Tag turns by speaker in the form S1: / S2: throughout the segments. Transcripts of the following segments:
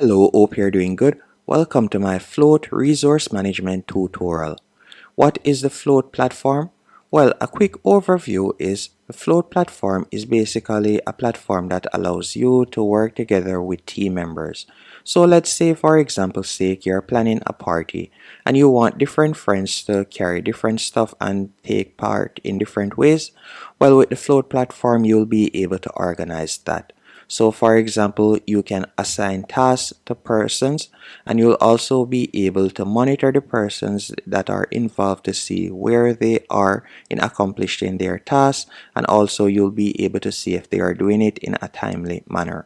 S1: Hello, hope you're doing good. Welcome to my Float Resource Management tutorial. What is the Float platform? Well, a quick overview is the Float platform is basically a platform that allows you to work together with team members. So let's say for example's sake, you're planning a party and you want different friends to carry different stuff and take part in different ways. Well, with the Float platform, you'll be able to organize that. So for example, you can assign tasks to persons and you'll also be able to monitor the persons that are involved to see where they are in accomplishing their tasks, and also you'll be able to see if they are doing it in a timely manner.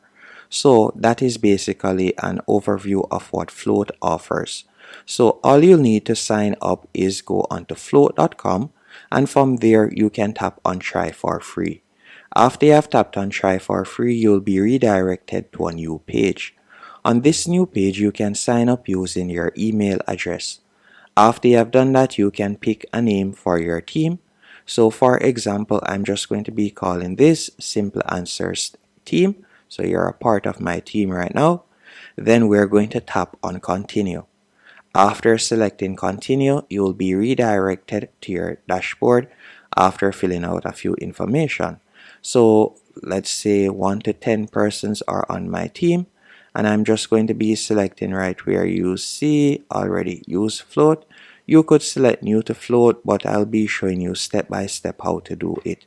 S1: So that is basically an overview of what Float offers. So all you'll need to sign up is go onto float.com, and from there you can tap on try for free. After you have tapped on try for free, you'll be redirected to a new page. On this new page, you can sign up using your email address. After you have done that, you can pick a name for your team. So for example, I'm just going to be calling this Simple Answers Team. So you're a part of my team right now. Then we're going to tap on Continue. After selecting Continue, you will be redirected to your dashboard after filling out a few information. So let's say 1 to 10 persons are on my team, and I'm just going to be selecting right where you see already use float. You could select new to float, but I'll be showing you step by step how to do it.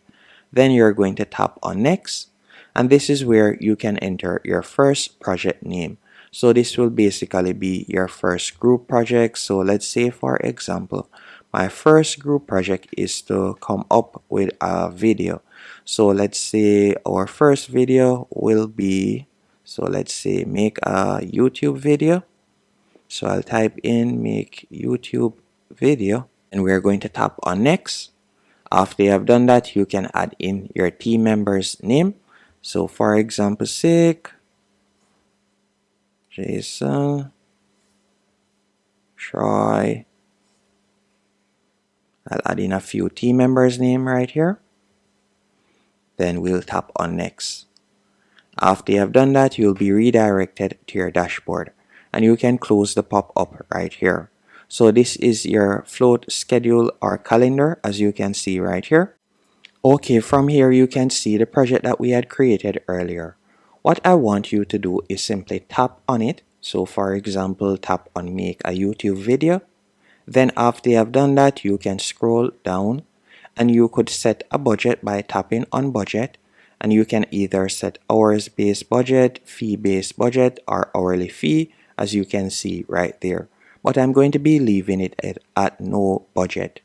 S1: Then you're going to tap on next, and this is where you can enter your first project name. So this will basically be your first group project. So let's say for example, my first group project is to come up with a video. So let's say our first video will be, so let's say make a YouTube video. So I'll type in make YouTube video, and we're going to tap on next. After you have done that, you can add in your team member's name. So for example sake, Jason, Troy. I'll add in a few team members' name right here. Then we'll tap on next. After you have done that, you'll be redirected to your dashboard, and you can close the pop-up right here. So this is your float schedule or calendar, as you can see right here. Okay, from here you can see the project that we had created earlier. What I want you to do is simply tap on it. So for example, tap on make a YouTube video. Then after you have done that, you can scroll down and you could set a budget by tapping on budget, and you can either set hours based budget, fee based budget, or hourly fee, as you can see right there. But I'm going to be leaving it at no budget.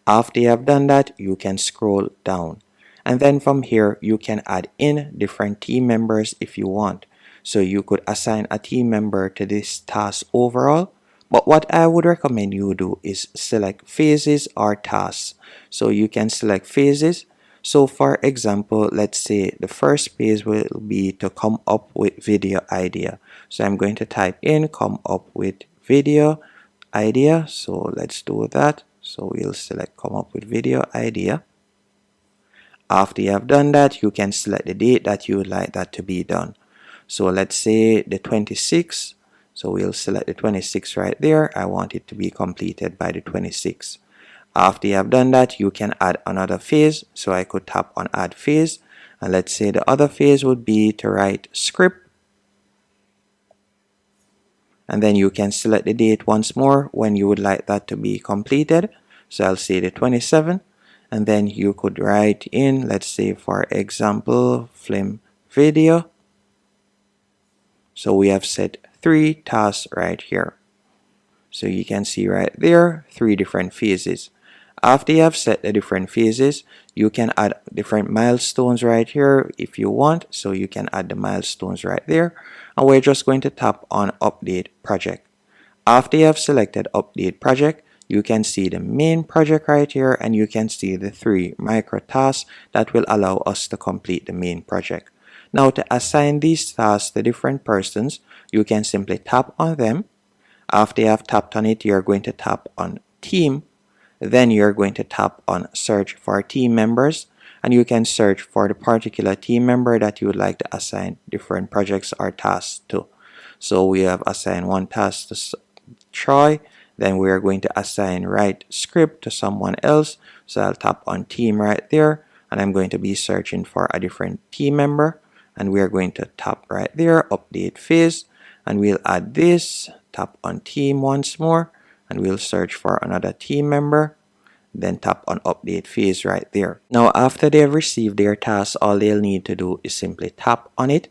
S1: After you have done that, you can scroll down, and then from here you can add in different team members if you want. So you could assign a team member to this task overall, but what I would recommend you do is select phases or tasks. So you can select phases. So for example, let's say the first phase will be to come up with video idea. So I'm going to type in come up with video idea. So let's do that. So we'll select come up with video idea. After you have done that, you can select the date that you would like that to be done. So let's say the 26th. So we'll select the 26th right there. I want it to be completed by the 26th. After you have done that, you can add another phase. So I could tap on add phase, and let's say the other phase would be to write script. And then you can select the date once more when you would like that to be completed. So I'll say the 27th, and then you could write in, let's say for example, film video. So we have set 3 tasks right here. So you can see right there 3 different phases. After you have set the different phases, you can add different milestones right here if you want. So you can add the milestones right there, and we're just going to tap on update project. After you have selected update project, you can see the main project right here, and you can see the 3 micro tasks that will allow us to complete the main project. Now to assign these tasks to different persons, you can simply tap on them. After you have tapped on it, you're going to tap on team. Then you're going to tap on search for team members, and you can search for the particular team member that you would like to assign different projects or tasks to. So we have assigned one task to Troy. Then we are going to assign write script to someone else. So I'll tap on team right there, and I'm going to be searching for a different team member. And we are going to tap right there, update phase, and we'll add this, tap on team once more, and we'll search for another team member. Then tap on update phase right there. Now after they've received their task, all they'll need to do is simply tap on it,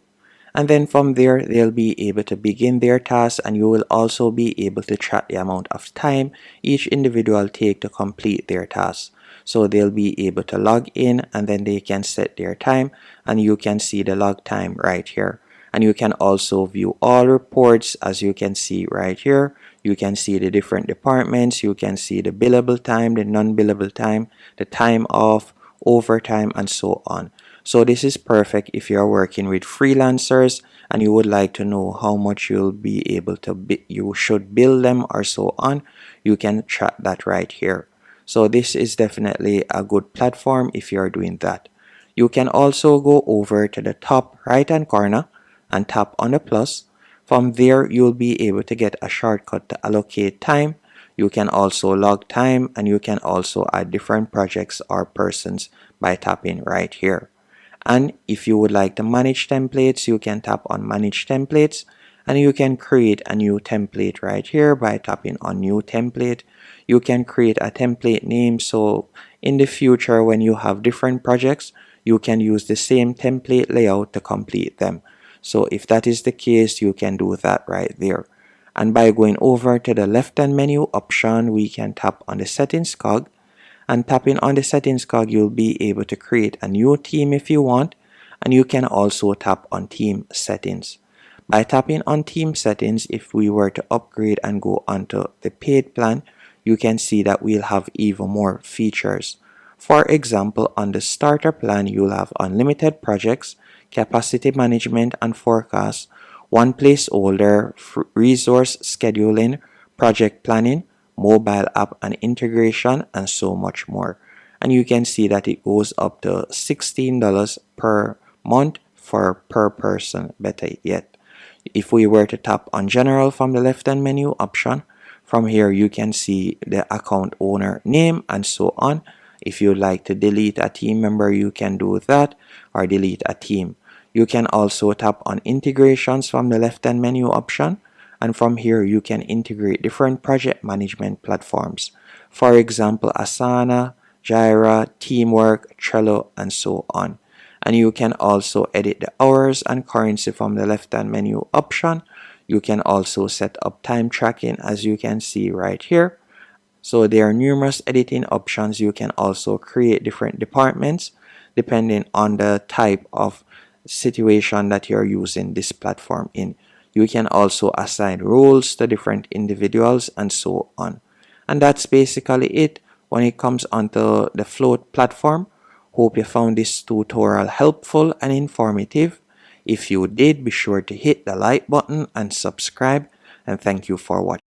S1: and then from there they'll be able to begin their task, and you will also be able to track the amount of time each individual take to complete their task. So they'll be able to log in, and then they can set their time, and you can see the log time right here. And you can also view all reports, as you can see right here. You can see the different departments, you can see the billable time, the non-billable time, the time off, overtime, and so on. So this is perfect if you're working with freelancers and you would like to know how much you'll be able to you should bill them or so on. You can track that right here. So this is definitely a good platform if you're doing that. You can also go over to the top right hand corner and tap on the plus. From there, you'll be able to get a shortcut to allocate time. You can also log time, and you can also add different projects or persons by tapping right here. And if you would like to manage templates, you can tap on manage templates, and you can create a new template right here by tapping on new template. You can create a template name, so in the future when you have different projects, you can use the same template layout to complete them. So if that is the case, you can do that right there. And by going over to the left hand menu option, we can tap on the settings cog, and tapping on the settings cog, you'll be able to create a new theme if you want, and you can also tap on theme settings. By tapping on theme settings, if we were to upgrade and go onto the paid plan, you can see that we'll have even more features. For example, on the starter plan, you'll have unlimited projects, capacity management and forecast, one placeholder, resource scheduling, project planning, mobile app and integration, and so much more. And you can see that it goes up to $16 per month for per person, better yet. If we were to tap on general from the left hand menu option, from here you can see the account owner name and so on. If you'd like to delete a team member, you can do that, or delete a team. You can also tap on integrations from the left hand menu option, and from here you can integrate different project management platforms. For example, Asana, Jira, Teamwork, Trello, and so on. And you can also edit the hours and currency from the left hand menu option. You can also set up time tracking, as you can see right here. So there are numerous editing options. You can also create different departments depending on the type of situation that you're using this platform in. You can also assign roles to different individuals and so on. And that's basically it when it comes onto the Float platform. Hope you found this tutorial helpful and informative. If you did, be sure to hit the like button and subscribe, and thank you for watching.